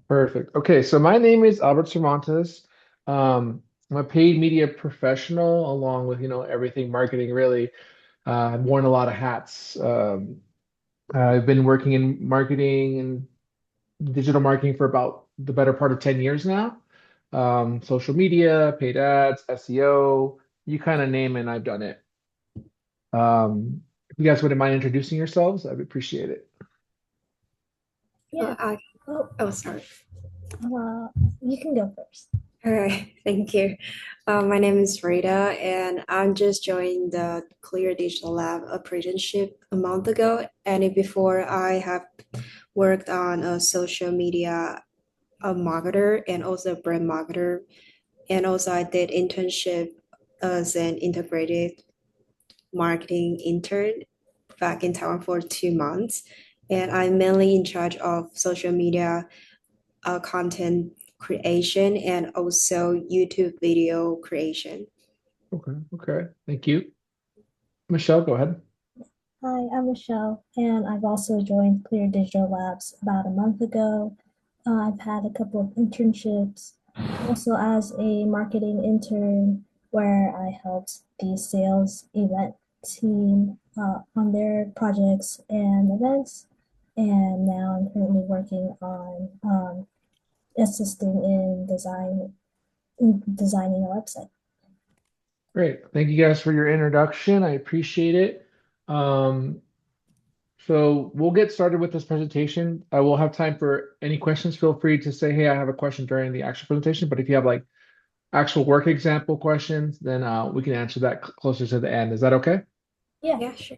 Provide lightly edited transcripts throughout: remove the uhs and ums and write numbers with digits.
Perfect. Okay, so my name is Albert Cervantes. I'm a paid media professional, along with, everything marketing, really. I've worn a lot of hats. I've been working in marketing and digital marketing for about the better part of 10 years now. Social media, paid ads, SEO, you kind of name it, and I've done it. If you guys wouldn't mind introducing yourselves, I'd appreciate it. Yeah, I oh, sorry. uh, you can go first. All right, thank you. My name is Rita, and I'm just joined the Clear Digital Lab apprenticeship a month ago. And before, I have worked on a social media marketer and also a brand marketer. And also, I did internship as an integrated marketing intern back in Taiwan for 2 months. And I'm mainly in charge of social media content creation and also YouTube video creation. Okay, okay. Thank you. Michelle, go ahead. Hi, I'm Michelle, and I've also joined Clear Digital Labs about a month ago. I've had a couple of internships, also as a marketing intern, where I helped the sales event team on their projects and events. And now I'm currently working on assisting in designing a website. Great. Thank you guys for your introduction. I appreciate it. Um, so we'll get started with this presentation. I will have time for any questions. Feel free to say, hey, I have a question during the actual presentation. But if you have like actual work example questions, then we can answer that closer to the end. Is that okay? Yeah, Yeah, sure.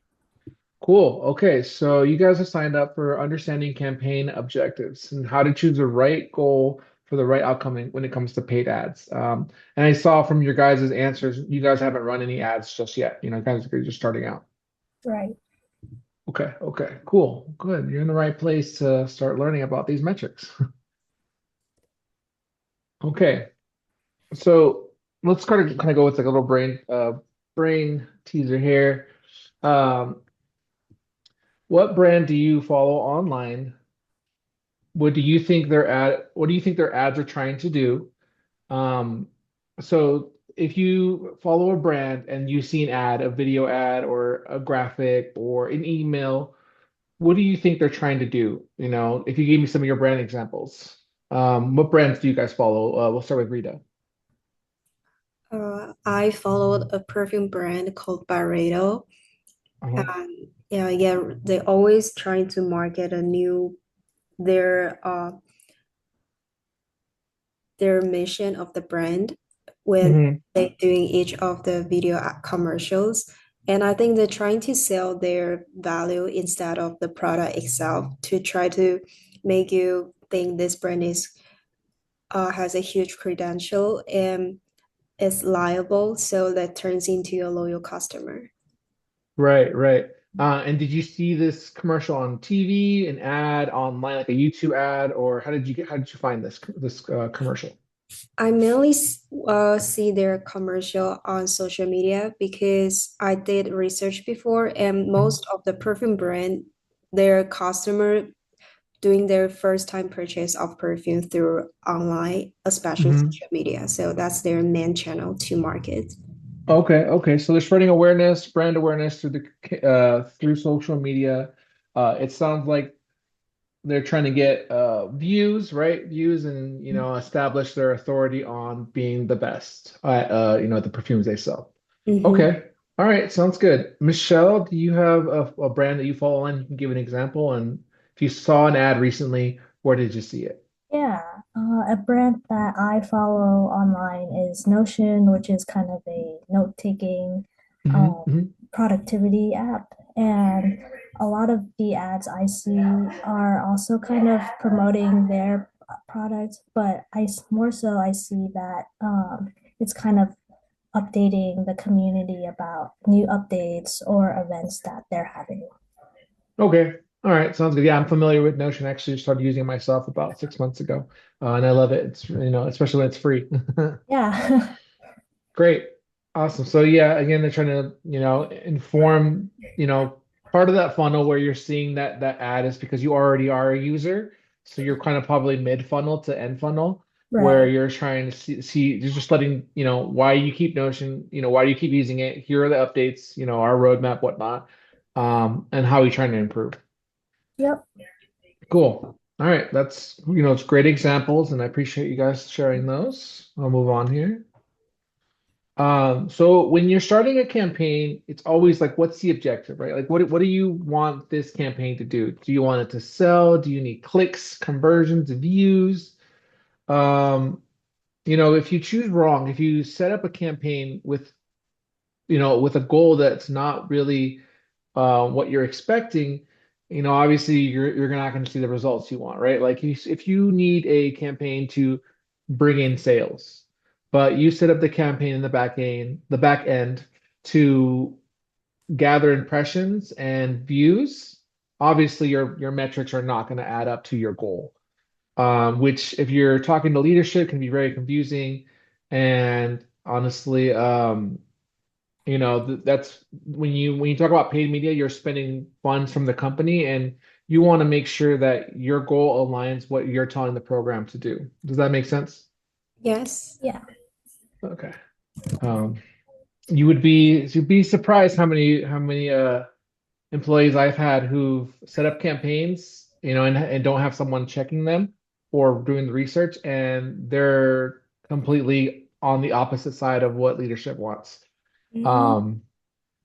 Cool. Okay. So you guys have signed up for understanding campaign objectives and how to choose the right goal for the right outcome when it comes to paid ads. And I saw from your guys' answers, you guys haven't run any ads just yet. Guys are just starting out. right. Okay, okay, cool, good. You're in the right place to start learning about these metrics. Okay, so let's kind of go with like a little brain teaser here. Um, what brand do you follow online? What do you think their ads are trying to do? Um, so if you follow a brand and you see an ad, a video ad or a graphic or an email, what do you think they're trying to do? If you gave me some of your brand examples, what brands do you guys follow? We'll start with Rita. I followed a perfume brand called Byredo. Uh-huh. And yeah, they always trying to market a new their their mission of the brand when Hmm. they doing each of the video commercials. And I think they're trying to sell their value instead of the product itself to try to make you think this brand is has a huge credential and is liable, so that turns into a loyal customer. Right, right. And did you see this commercial on TV, an ad online, like a YouTube ad, or how did you find this commercial? I mainly see their commercial on social media because I did research before, and Mhm. most of the perfume brand, their customer doing their first time purchase of perfume through online, especially Mhm. social media. So that's their main channel to market. Okay, okay. So they're spreading awareness, brand awareness through social media. It sounds like they're trying to get views, right? Views and establish their authority on being the best at the perfumes they sell. Mhm. Okay. All right, sounds good. Michelle, do you have a brand that you follow on? You can give an example. And if you saw an ad recently, where did you see it? Yeah, a brand that I follow online is Notion, which is kind of a note-taking Hmm. um, Hmm. productivity app. And a lot of the ads I see are also kind of promoting their products, but more so I see that it's kind of updating the community about new updates or events that they're having. Okay. All right, sounds good. Yeah, I'm familiar with Notion. I actually started using it myself about 6 months ago, and I love it. It's especially when it's free. Yeah. Great. Awesome. So yeah, again, they're trying to, inform, part of that funnel where you're seeing that ad is because you already are a user. So you're kind of probably mid funnel to end funnel, where Right. you're trying to you're just letting, why you keep Notion, why do you keep using it? Here are the updates, our roadmap, whatnot, and how we trying to improve. Yep. Cool. All right. That's, it's great examples, and I appreciate you guys sharing those. I'll move on here. So when you're starting a campaign, it's always like, what's the objective, right? Like, what do you want this campaign to do? Do you want it to sell? Do you need clicks, conversions, views? Um, if you choose wrong, if you set up a campaign with a goal that's not really what you're expecting, obviously you're not going to see the results you want, right? Like if you need a campaign to bring in sales, but you set up the campaign in the back end to gather impressions and views, obviously your metrics are not going to add up to your goal. Which if you're talking to leadership can be very confusing. And honestly, that's when you talk about paid media, you're spending funds from the company, and you want to make sure that your goal aligns what you're telling the program to do. Does that make sense? Yes. Yeah. Okay. Um, you'd be surprised how many employees I've had who've set up campaigns, and don't have someone checking them or doing the research, and they're completely on the opposite side of what leadership wants. Mm, Um,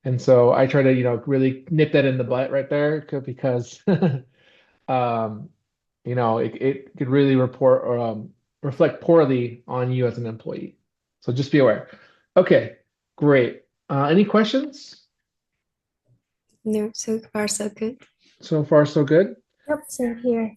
And so I try to, really nip that in the butt right there because, um, it could really reflect poorly on you as an employee. So just be aware. Okay, great. Any questions? no, so far so good. So far, so good. Yep. Same here.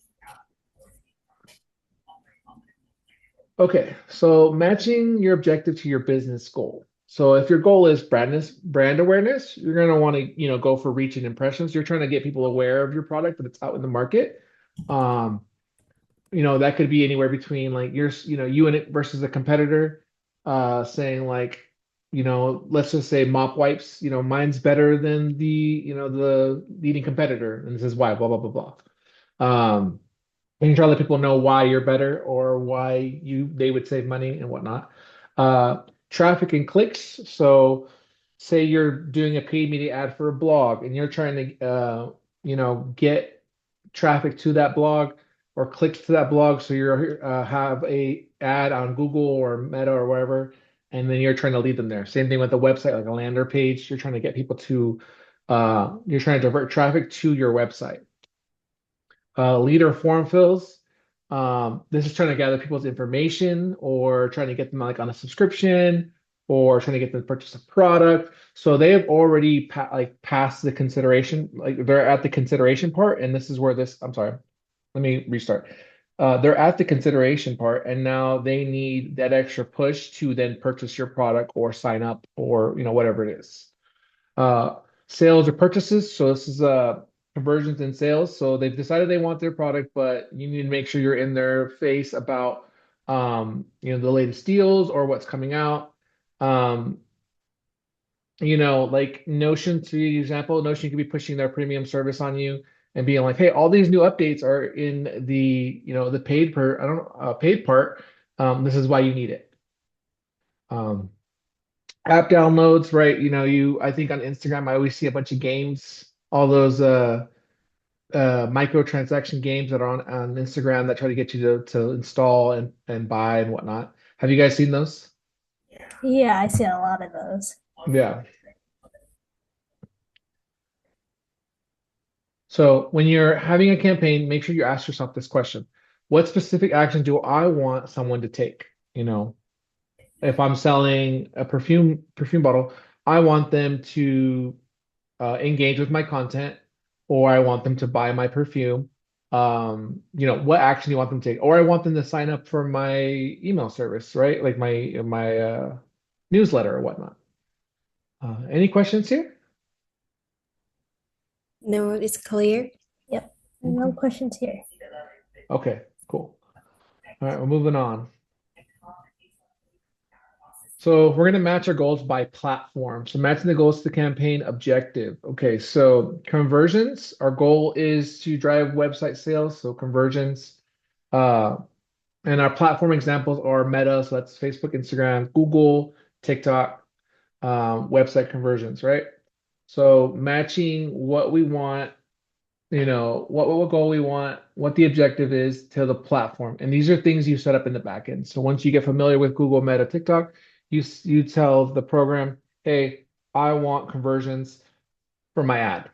Okay, so matching your objective to your business goal. So if your goal is brand awareness, you're going to want to, go for reach and impressions. You're trying to get people aware of your product, that it's out in the market. Um, that could be anywhere between like you and it versus a competitor, saying like, let's just say mop wipes, mine's better than the leading competitor, and this is why, blah, blah, blah, blah. And you try to let people know why you're better or why they would save money and whatnot. Traffic and clicks. So say you're doing a paid media ad for a blog and you're trying to get traffic to that blog or clicks to that blog. So you have a ad on Google or Meta or wherever, and then you're trying to lead them there. Same thing with a website, like a lander page. You're trying to get people to you're trying to divert traffic to your website. Leader form fills. This is trying to gather people's information or trying to get them like on a subscription or trying to get them to purchase a product. So they have already passed the consideration, like they're at the consideration part, and this is where I'm sorry, let me restart. They're at the consideration part, and now they need that extra push to then purchase your product or sign up or whatever it is. Uh, Sales or purchases. So this is conversions and sales. So they've decided they want their product, but you need to make sure you're in their face about the latest deals or what's coming out. Um, like Notion, to use example, Notion could be pushing their premium service on you and being like, hey, all these new updates are in the paid part. This is why you need it. Um, App downloads, right? I think on Instagram, I always see a bunch of games, all those microtransaction games that are on Instagram that try to get you to install and buy and whatnot. Have you guys seen those? Yeah, I see a lot of those. Yeah. So when you're having a campaign, make sure you ask yourself this question. What specific action do I want someone to take? If I'm selling a perfume bottle, I want them to engage with my content, or I want them to buy my perfume. What action do you want them to take? Or I want them to sign up for my email service, right? Like my newsletter or whatnot. Any questions here? No, it's clear. Yep. No questions here. Okay, cool. All right, we're moving on. So we're going to match our goals by platform. So matching the goals to the campaign objective. Okay, so conversions. Our goal is to drive website sales. So conversions. Uh, and our platform examples are Meta, so that's Facebook, Instagram, Google, TikTok, website conversions, right? So matching what we want, what goal we want, what the objective is to the platform. And these are things you set up in the back end. So once you get familiar with Google, Meta, TikTok, you tell the program, hey, I want conversions for my ad.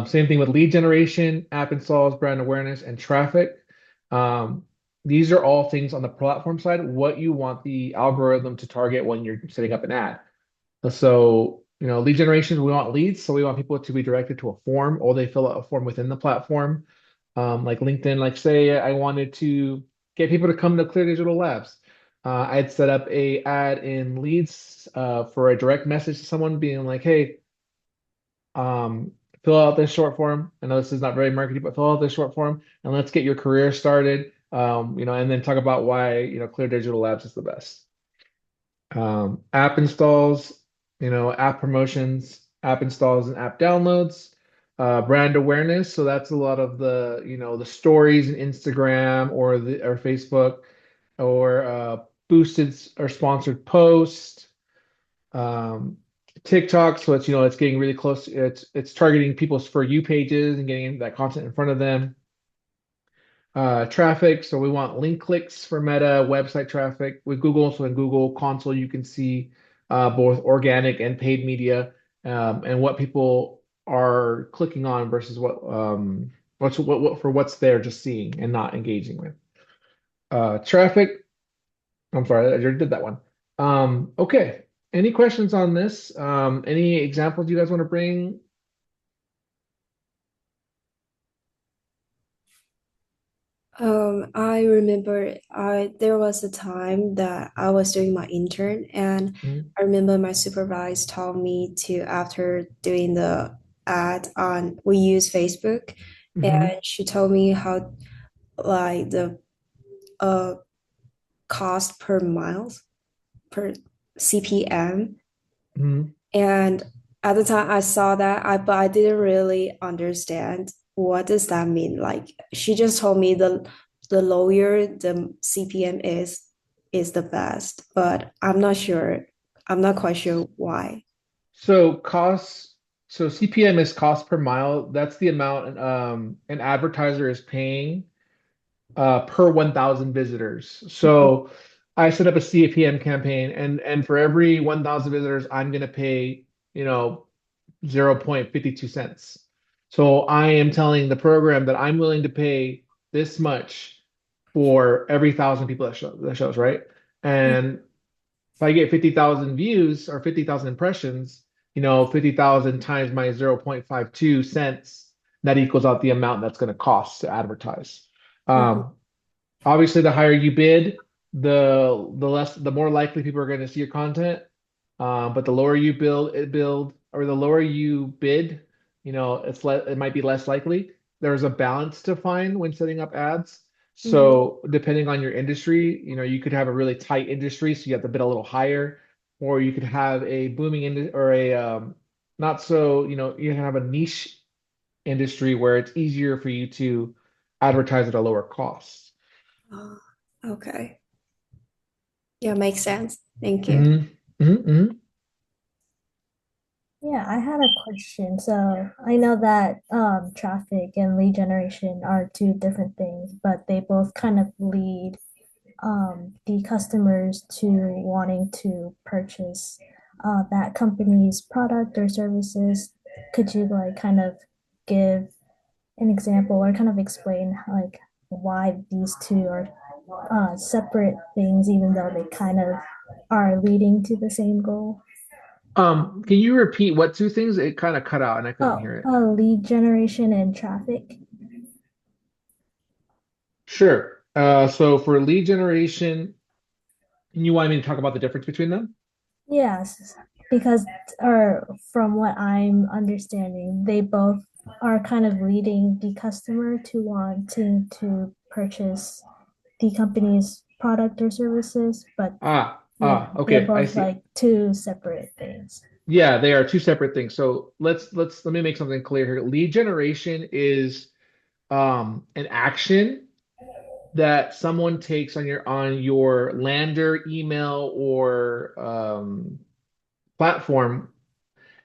Same thing with lead generation, app installs, brand awareness, and traffic. Um, these are all things on the platform side, what you want the algorithm to target when you're setting up an ad. So, lead generation, we want leads. So we want people to be directed to a form or they fill out a form within the platform. Like LinkedIn, like say I wanted to get people to come to Clear Digital Labs. I'd set up a ad in leads for a direct message to someone being like, hey, um, fill out this short form. I know this is not very marketing, but fill out this short form and let's get your career started. And then talk about why, Clear Digital Labs is the best. App installs, app promotions, app installs and app downloads, brand awareness. So that's a lot of the stories in Instagram or Facebook or boosted or sponsored posts. Um, TikTok, so it's getting really close. It's targeting people's For You pages and getting that content in front of them. Traffic, so we want link clicks for Meta, website traffic with Google. So in Google Console, you can see both organic and paid media, and what people are clicking on versus what's there just seeing and not engaging with. Traffic, I'm sorry, I already did that one. Okay. Any questions on this? Any examples you guys want to bring? I remember there was a time that I was doing my intern, and Mhm. I remember my supervisor told me to, after doing the ad on, we use Facebook, Mhm. and she told me how, like, the uh cost per miles per CPM. Mhm. And at the time I saw that, but I didn't really understand what does that mean. Like, she just told me the lower the CPM is the best, but I'm not sure. I'm not quite sure why. So so CPM is cost per mile. That's the amount an advertiser is paying per 1,000 visitors. So I set up a CPM campaign, and for every 1,000 visitors, I'm going to pay, 0.52 cents. So I am telling the program that I'm willing to pay this much for every 1,000 people that shows, right? And if I get 50,000 views or 50,000 impressions, 50,000 times my 0.52 cents, that equals out the amount that's going to cost to advertise. Mhm. Um, Obviously, the higher you bid, the more likely people are going to see your content. But the lower you build, or the lower you bid, it might be less likely. There's a balance to find when setting up ads. Mhm. So depending on your industry, you could have a really tight industry, so you have to bid a little higher, or you could have a booming industry or a not so, you can have a niche industry where it's easier for you to advertise at a lower cost. Oh, okay. Yeah, makes sense. Thank you. Hmm. Hmm. Hmm. Yeah, I had a question. So I know that traffic and lead generation are two different things, but they both kind of lead the customers to wanting to purchase that company's product or services. Could you like kind of give an example or kind of explain like why these two are separate things, even though they kind of are leading to the same goal? Can you repeat what two things? It kind of cut out and I couldn't Oh, hear it. lead generation and traffic. Sure. So for lead generation, you want me to talk about the difference between them? Yes, because or from what I'm understanding, they both are kind of leading the customer to wanting to purchase the company's product or services, but yeah, they're Okay, I both see. like two separate things. Yeah, they are two separate things. So let me make something clear here. Lead generation is an action that someone takes on your lander email or platform,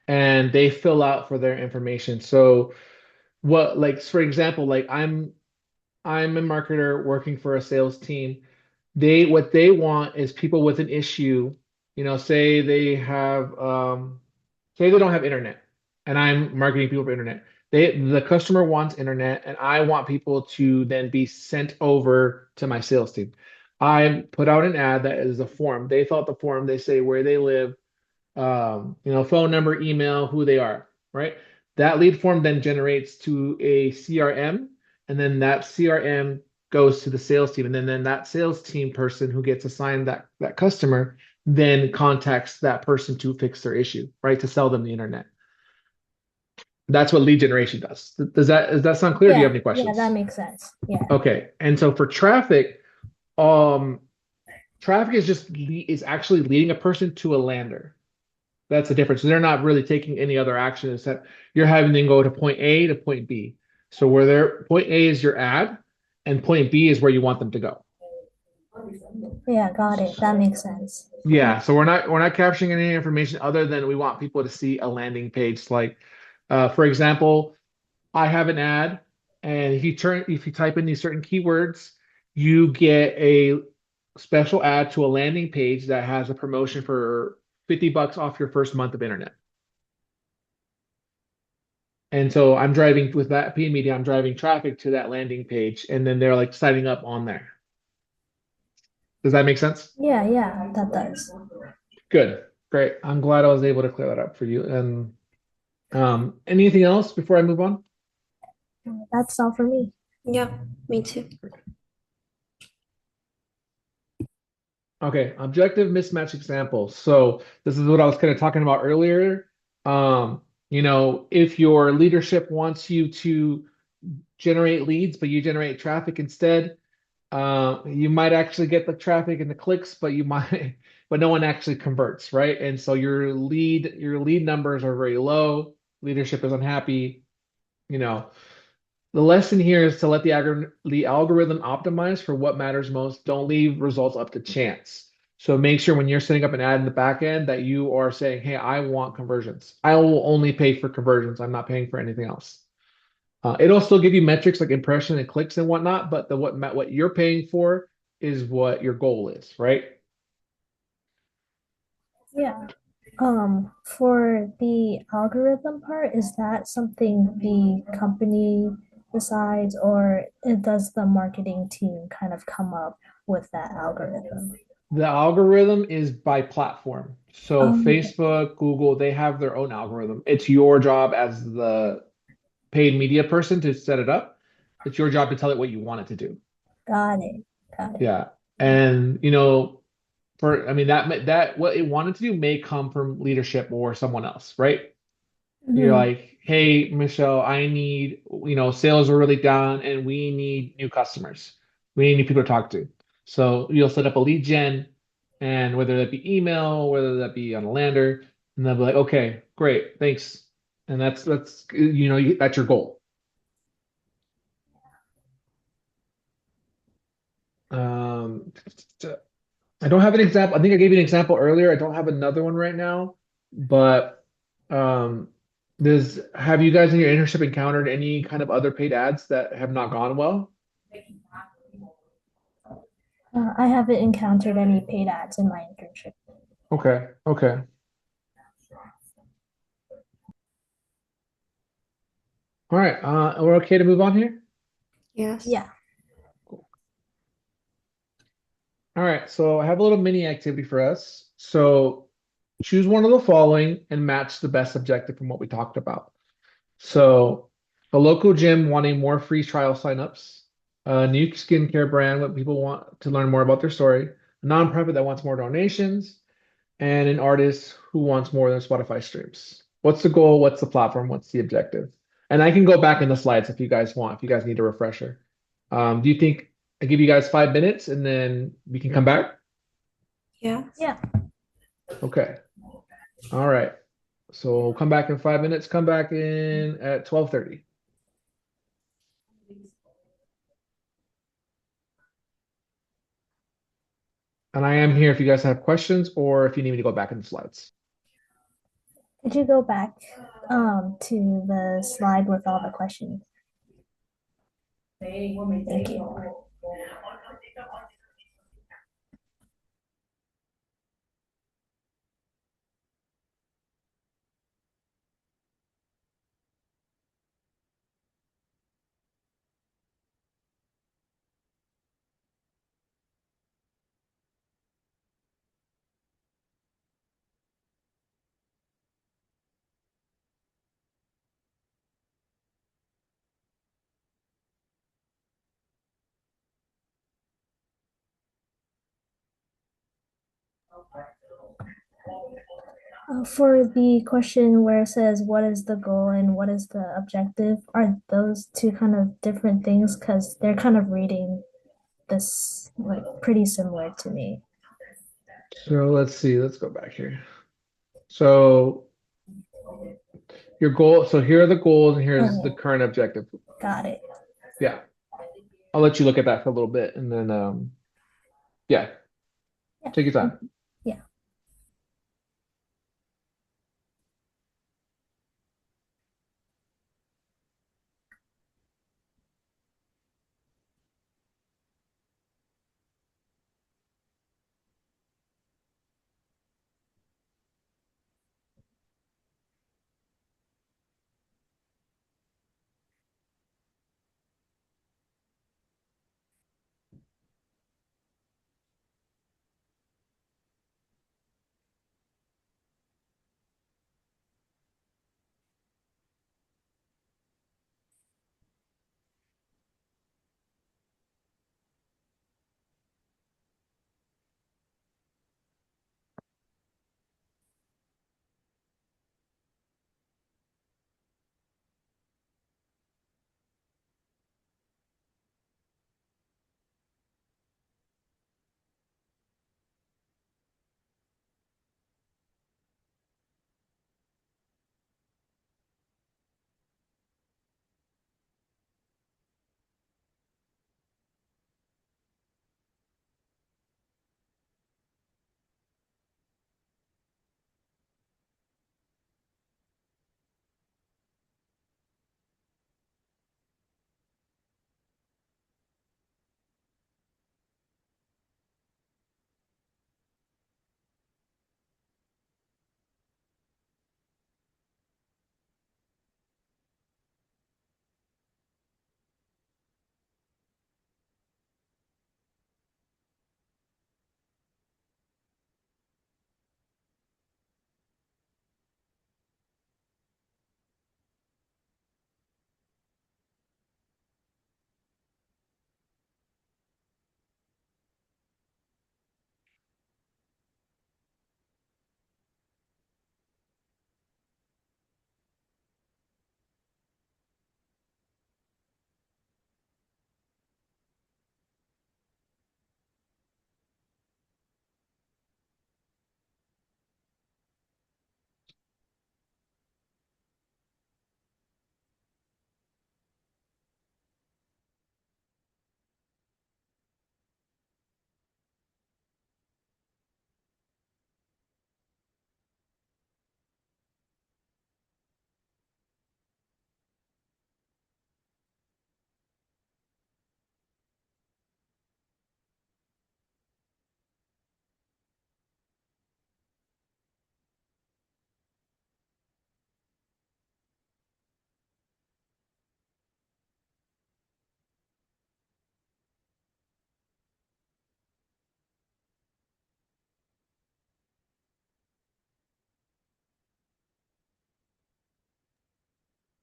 and they fill out for their information. So what, like for example, like I'm a marketer working for a sales team. What they want is people with an issue, say they have say they don't have internet, and I'm marketing people for internet. The customer wants internet, and I want people to then be sent over to my sales team. I put out an ad that is a form. They fill out the form, they say where they live, phone number, email, who they are, right? That lead form then generates to a CRM, and then that CRM goes to the sales team, and then that sales team person who gets assigned that customer then contacts that person to fix their issue, right? To sell them the internet. That's what lead generation does. Does that sound clear? Do you have Yeah, any yeah, that questions? makes sense. Yeah. Okay. And so for traffic, um, traffic is actually leading a person to a lander. That's the difference. They're not really taking any other action except you're having them go to point A to point B. So where their point A is your ad, and point B is where you want them to go. Yeah, got it. That makes sense. Yeah, so we're not capturing any information other than we want people to see a landing page. Like, for example, I have an ad, and if you type in these certain keywords, you get a special ad to a landing page that has a promotion for $50 off your first month of internet. And so I'm driving with that P media, I'm driving traffic to that landing page, and then they're like signing up on there. Does that make sense? Yeah, yeah, that does. Good. Great. I'm glad I was able to clear that up for you. And anything else before I move on? That's all for me. Yeah, me too. Okay, objective mismatch example. So this is what I was kind of talking about earlier. If your leadership wants you to generate leads, but you generate traffic instead, you might actually get the traffic and the clicks, but but no one actually converts, right? And so your lead numbers are very low. Leadership is unhappy. You know, the lesson here is to let the algorithm optimize for what matters most. Don't leave results up to chance. So make sure when you're setting up an ad in the back end that you are saying, "Hey, I want conversions. I will only pay for conversions. I'm not paying for anything else." It'll still give you metrics like impression and clicks and whatnot, but what you're paying for is what your goal is, right? Yeah. For the algorithm part, is that something the company decides, or does the marketing team kind of come up with that algorithm? The algorithm is by platform. So Okay, Facebook, Google, they have their own algorithm. It's your job as the paid media person to set it up. It's your job to tell it what you want it to do. got it. Got it. Yeah. And I mean that what it wanted to do may come from leadership or someone else, right? You're Mhm. like, hey, Michelle, I need, sales are really down and we need new customers. We need new people to talk to. So you'll set up a lead gen, and whether that be email, whether that be on a lander, and they'll be like, okay, great, thanks. And that's your goal. Um, I don't have an example. I think I gave you an example earlier. I don't have another one right now, but um, have you guys in your internship encountered any kind of other paid ads that have not gone well? I haven't encountered any paid ads in my internship. Okay, okay. All right. We're okay to move on here? Yes. Yeah. All right. So I have a little mini activity for us. So choose one of the following and match the best objective from what we talked about. So a local gym wanting more free trial signups, a new skincare brand, what people want to learn more about their story, a nonprofit that wants more donations, and an artist who wants more than Spotify streams. What's the goal? What's the platform? What's the objective? And I can go back in the slides if you guys want, if you guys need a refresher. Do you think I give you guys 5 minutes and then we can come back? Yeah. Yeah. Okay. All right. So we'll come back in 5 minutes. Come back in at 12:30. And I am here if you guys have questions or if you need me to go back in the slides. Could you go back to the slide with all the questions? Thank you. For the question where it says what is the goal and what is the objective, are those two kind of different things? Because they're kind of reading this like pretty similar to me. So let's see, let's go back here. So your goal, so here are the goals and here's the Okay, current objective. got it. Yeah. I'll let you look at that for a little bit and then yeah, Yeah, take your time. yeah.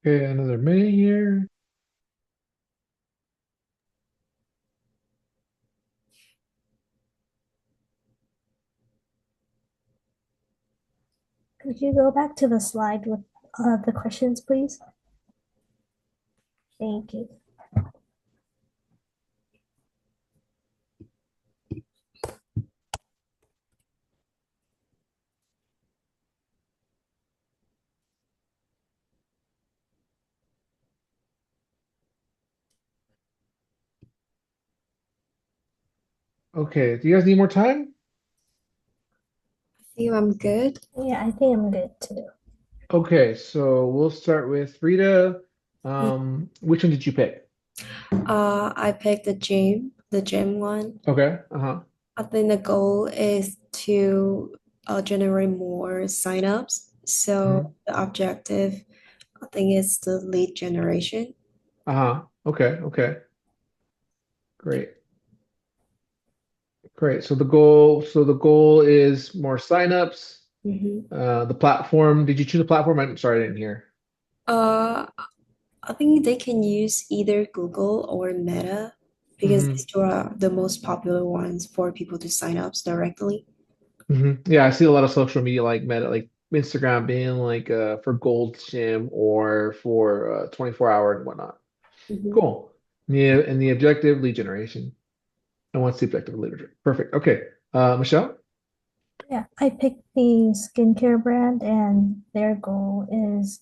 Okay, another minute here. Could you go back to the slide with the questions, please? Thank you. Okay, do you guys need more time? think I'm good. Yeah, I think I'm good too. Okay, so we'll start with Rita. Mm. Which one did you pick? I picked the gym one. Okay, uh-huh. I think the goal is to generate more signups. So Hmm. the objective, I think, is the lead generation. Uh-huh. Okay, okay. Great. Great. So the goal is more signups. Mhm. The platform, did you choose a platform? I'm sorry, I didn't hear. Uh, I think they can use either Google or Meta because Hmm. these two are the most popular ones for people to sign up directly. Hmm. Yeah, I see a lot of social media like Meta, like Instagram being like for Gold Gym or for 24 hour and whatnot. Mhm. Cool. Yeah, and the objective, lead generation. And what's the objective of literature? Perfect. Okay. Michelle? Yeah, I picked the skincare brand, and their goal is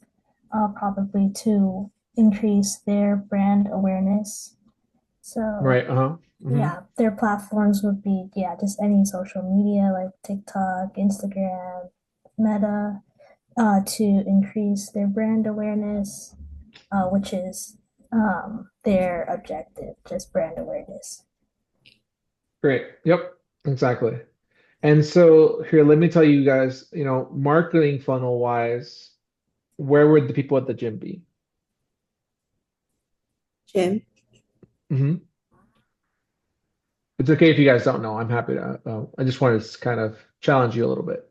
probably to increase their brand awareness. So, Right. Uh-huh. Hmm. yeah, their platforms would be, yeah, just any social media like TikTok, Instagram, Meta, to increase their brand awareness, which is their objective, just brand awareness. Great. Yep. Exactly. And so here, let me tell you guys, marketing funnel wise, where would the people at the gym be? Gym. Hmm. It's okay if you guys don't know. I'm happy to. I just wanted to kind of challenge you a little bit.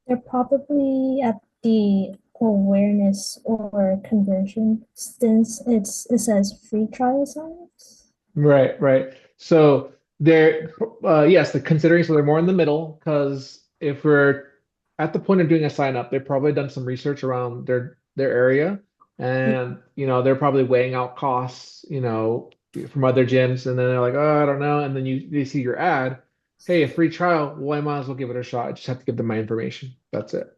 They're probably at the awareness or conversion since it says free trial signups. Right, right. So they're yes, the considering so they're more in the middle because if we're at the point of doing a sign up, they've probably done some research around their area, and they're probably weighing out costs, from other gyms, and then they're like, oh, I don't know, and then they see your ad, hey, a free trial, well, I might as well give it a shot. I just have to give them my information. That's it.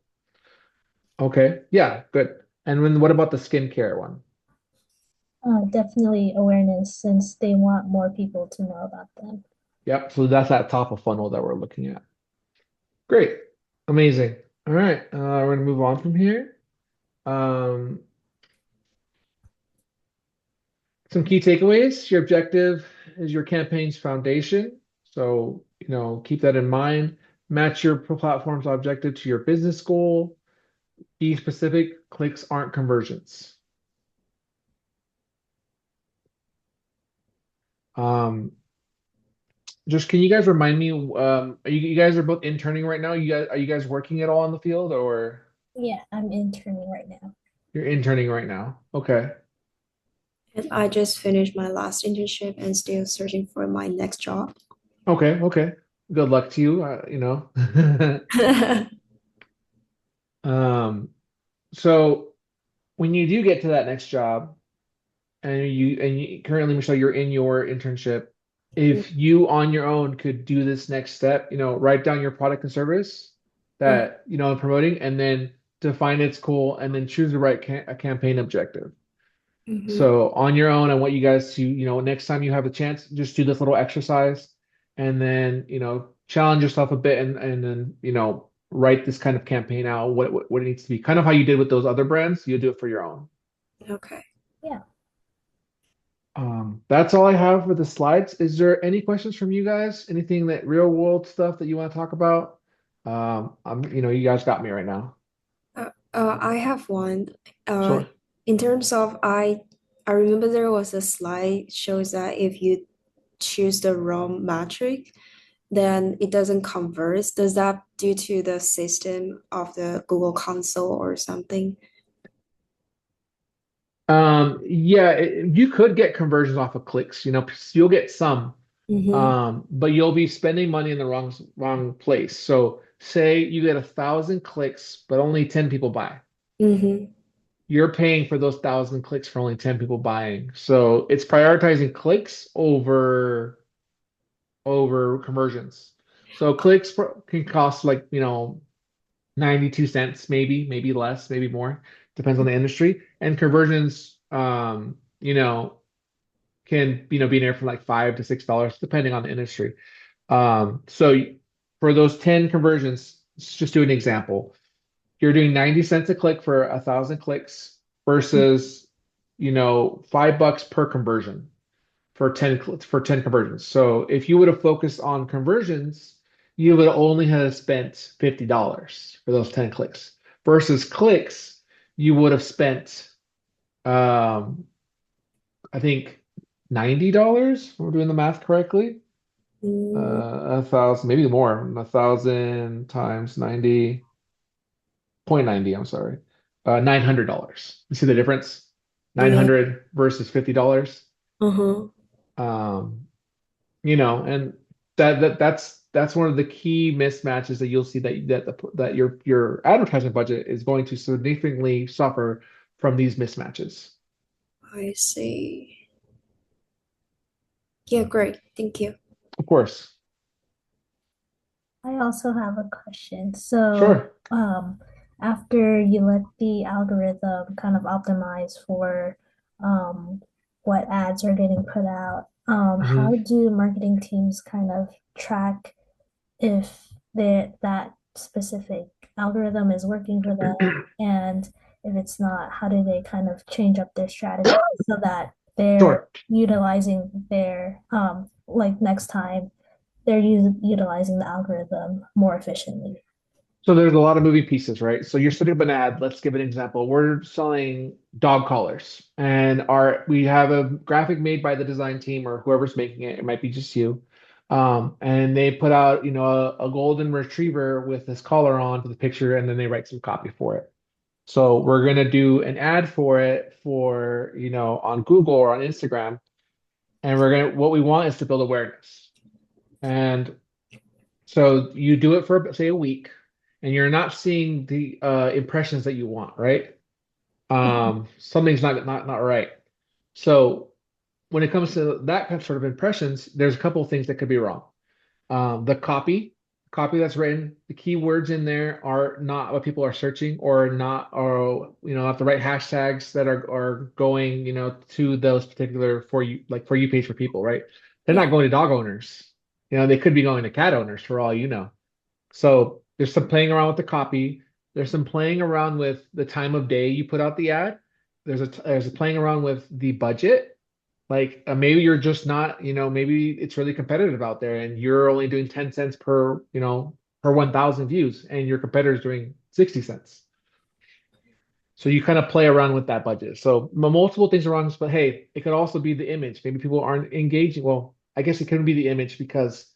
Okay, yeah, good. And then what about the skincare one? Definitely awareness since they want more people to know about them. Yep, so that's that top of funnel that we're looking at. Great. Amazing. All right. We're gonna move on from here. Um, some key takeaways. Your objective is your campaign's foundation. So, keep that in mind. Match your platform's objective to your business goal. Be specific. Clicks aren't conversions. Um, just can you guys remind me, you guys are both interning right now? Are you guys working at all in the field or Yeah, I'm interning right now. you're interning right now? Okay. And I just finished my last internship and still searching for my next job. Okay, okay. Good luck to you. Um, so when you do get to that next job, and currently, Michelle, you're in your internship, if you on your own could do this next step, write down your product and service that promoting, and then define its goal, and then choose the right a campaign objective. Mhm. So on your own, I want you guys to, next time you have a chance, just do this little exercise and then, challenge yourself a bit and then, write this kind of campaign out, what it needs to be. Kind of how you did with those other brands, you do it for your own. Okay. Yeah. That's all I have for the slides. Is there any questions from you guys? Anything that real world stuff that you want to talk about? You guys got me right now. I have one. Uh, Sure. in terms of I remember there was a slide shows that if you choose the wrong metric, then it doesn't convert. Does that due to the system of the Google Console or something? Yeah, you could get conversions off of clicks, you'll get some. Mm-hmm. But you'll be spending money in the wrong place. So say you get 1,000 clicks, but only 10 people buy. Mm-hmm. You're paying for those 1,000 clicks for only 10 people buying. So it's prioritizing clicks over conversions. So clicks can cost like, 92 cents, maybe less, maybe more. Depends on the industry. And conversions, can, be anywhere from like $5 to $6, depending on the industry. So for those 10 conversions, let's just do an example. You're doing 90 cents a click for 1,000 clicks versus, $5 per conversion for 10 conversions. So if you would have focused on conversions, you would only have spent $50 for those 10 clicks versus clicks, you would have spent um I think $90, if we're doing the math correctly. Mm, 1,000, maybe more. 1,000 times 90.90, I'm sorry. $900. You see the difference? yeah. 900 versus $50. Uh-huh. Um, and that's one of the key mismatches that you'll see that your advertising budget is going to significantly suffer from these mismatches. I see. Yeah, great. Thank you. Of course. I also have a question. So, Sure. after you let the algorithm kind of optimize for um, what ads are getting put out, how Mhm. do marketing teams kind of track if that specific algorithm is working for them, and if it's not, how do they kind of change up their strategy so that they're Sure. utilizing their like next time they're utilizing the algorithm more efficiently? So there's a lot of moving pieces, right? So you're setting up an ad. Let's give an example. We're selling dog collars, and we have a graphic made by the design team or whoever's making it. It might be just you. And they put out, a golden retriever with this collar on for the picture, and then they write some copy for it. So we're gonna do an ad for it for, on Google or on Instagram, and what we want is to build awareness. And so you do it for, say, a week, and you're not seeing the impressions that you want, right? Something's not right. So when it comes to that kind of sort of impressions, there's a couple of things that could be wrong. The copy that's written, the keywords in there are not what people are searching, or not, or not the right hashtags that are going, to those particular for you page for people, right? They're Yeah. not going to dog owners. They could be going to cat owners for all you know. So there's some playing around with the copy. There's some playing around with the time of day you put out the ad. There's a playing around with the budget. Like, maybe you're just not, maybe it's really competitive out there and you're only doing 10 cents per 1,000 views, and your competitor's doing 60 cents. So you kind of play around with that budget. So multiple things around this, but hey, it could also be the image. Maybe people aren't engaging. Well, I guess it couldn't be the image because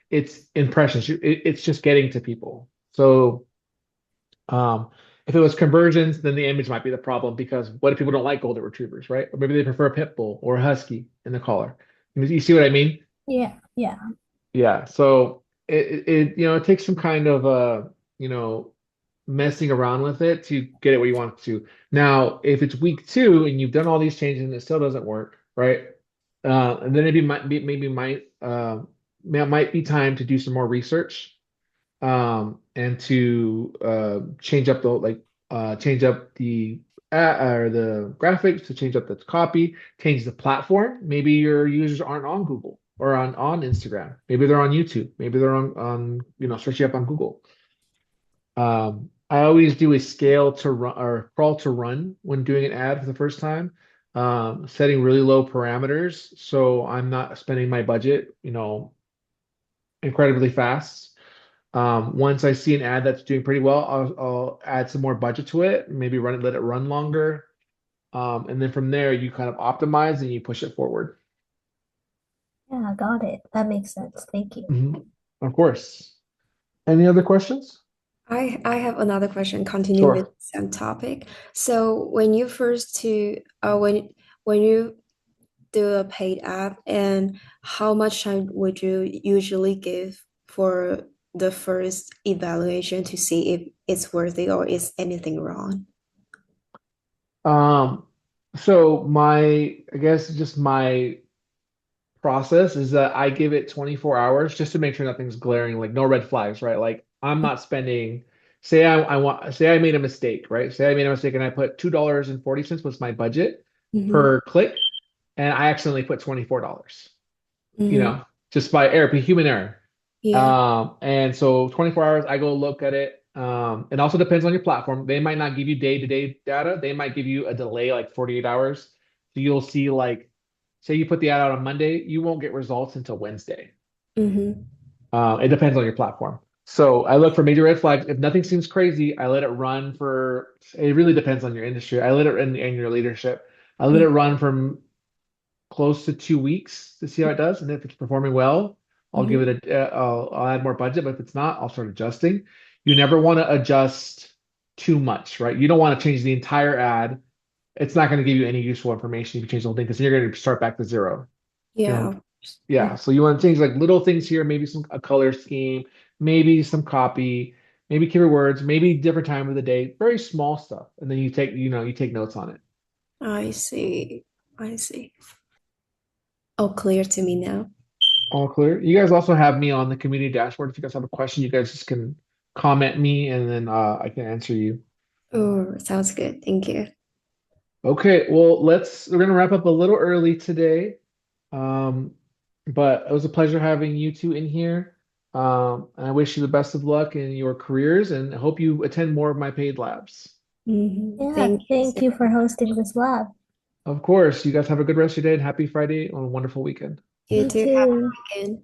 it's impressions. It's just getting to people. So um, if it was conversions, then the image might be the problem, because what if people don't like golden retrievers, right? Or maybe they prefer a pit bull or a husky in the collar. You see what I mean? Yeah, yeah. Yeah. So it takes some kind of you know messing around with it to get it where you want it to. Now, if it's week two and you've done all these changes and it still doesn't work, right? And then might be time to do some more research, and to change up the or the graphics, to change up the copy, change the platform. Maybe your users aren't on Google or on Instagram. Maybe they're on YouTube. Maybe they're on searching up on Google. I always do a scale to run or crawl to run when doing an ad for the first time, setting really low parameters so I'm not spending my budget, incredibly fast. Once I see an ad that's doing pretty well, I'll add some more budget to it, maybe let it run longer. And then from there, you kind of optimize and you push it forward. Yeah, got it. That makes sense. Thank you. Mhm. Of course. Any other questions? I have another question, continue with Sure. the same topic. So when you first to when you do a paid app, and how much time would you usually give for the first evaluation to see if it's worthy or is anything wrong? Um, so I guess just my process is that I give it 24 hours just to make sure nothing's glaring, like no red flags, right? Like, I'm not spending, say I made a mistake, right? Say I made a mistake and I put $2.40 was my budget Mm-hmm. per click, and I accidentally put $24, Mm-hmm. just by error, by human error. Yeah. And so 24 hours, I go look at it. It also depends on your platform. They might not give you day-to-day data. They might give you a delay like 48 hours. So you'll see like, say you put the ad out on Monday, you won't get results until Wednesday. Mm-hmm. It depends on your platform. So I look for major red flags. If nothing seems crazy, I let it run for, it really depends on your industry. I let it run and your leadership. I let it run from close to 2 weeks to see how it does. And if it's performing well, I'll Mm-hmm. give it I'll add more budget. But if it's not, I'll start adjusting. You never want to adjust too much, right? You don't want to change the entire ad. It's not going to give you any useful information if you change the whole thing because you're going to start back to zero. You know, Yeah. yeah. Mm. So you want to change like little things here, maybe a color scheme, maybe some copy, maybe keywords, maybe different time of the day, very small stuff. And then you take notes on it. I see. I see. All clear to me now. All clear. You guys also have me on the community dashboard. If you guys have a question, you guys just can comment me and then I can answer you. Oh, sounds good. Thank you. Okay, well, we're gonna wrap up a little early today. Um, but it was a pleasure having you two in here. And I wish you the best of luck in your careers and I hope you attend more of my paid labs. Yeah, Thank you so thank you for much. hosting this lab. Of course, you guys have a good rest of your day and happy Friday and a wonderful weekend. You You too. Have too. a good weekend.